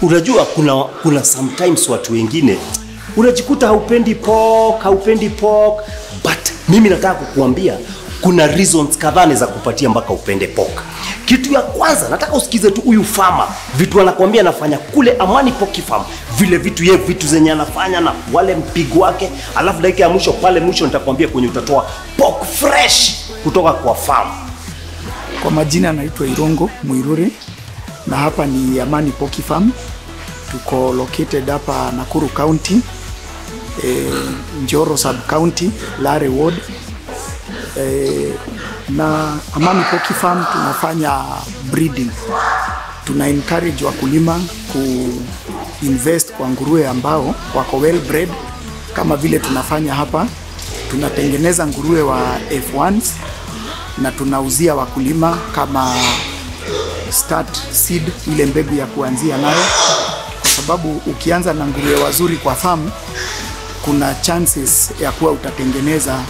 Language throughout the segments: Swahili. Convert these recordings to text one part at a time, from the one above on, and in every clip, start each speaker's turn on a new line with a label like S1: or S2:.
S1: Unajua kuna sometimes watu wengine unajikuta haupendi pork, but mimi nataka kukuambia kuna reasons kadhaa za kupatia mpaka upende pork. Kitu ya kwanza nataka usikize tu huyu farmer vitu anakuambia anafanya kule Amani Pork Farm, vile vitu zenye anafanya na wale mpigo wake, alafu dakika ya mwisho pale mwisho nitakwambia kwenye utatoa pork fresh kutoka kwa farm.
S2: Kwa majina naitwa Irongo Muiruri na hapa ni Amani Pork Farm. Tuko located hapa Nakuru County, Njoro Sub County, Lare Ward. Na Amani Pork Farm tunafanya breeding. Tuna encourage wakulima ku invest kwa nguruwe ambao wako well bred, kama vile tunafanya hapa. Tunatengeneza nguruwe wa F1s na tunauzia wakulima kama start seed, ile mbegu ya kuanzia nayo, kwa sababu ukianza na nguruwe wazuri kwa farm kuna chances ya kuwa utatengeneza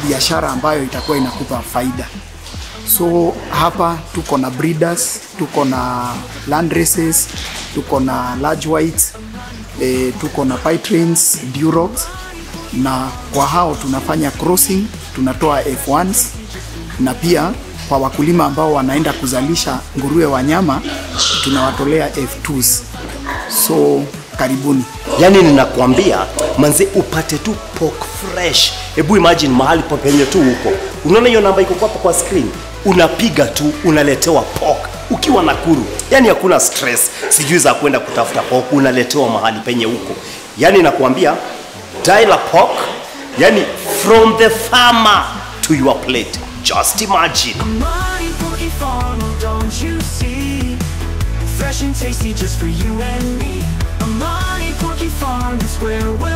S2: biashara ambayo itakuwa inakupa faida. So hapa tuko na breeders, tuko na land races, tuko na large whites, tuko na pythons, durocs, na kwa hao tunafanya crossing, tunatoa F1s, na pia kwa wakulima ambao wanaenda kuzalisha nguruwe wa nyama tunawatolea F2s. So karibuni.
S1: Yani ninakwambia manze upate tu pork fresh. Hebu imagine mahali penye tu huko. Unaona hiyo namba iko hapo kwa screen? Unapiga tu unaletewa pork ukiwa Nakuru. Yani hakuna stress sijui za kwenda kutafuta pork, unaletewa mahali penye huko. Yani nakwambia dial a pork, yani from the farmer to your plate. Just imagine.
S3: Amani Pork Farm, don't you see? Fresh and tasty just for you and me. Amani Pork Farm is where we're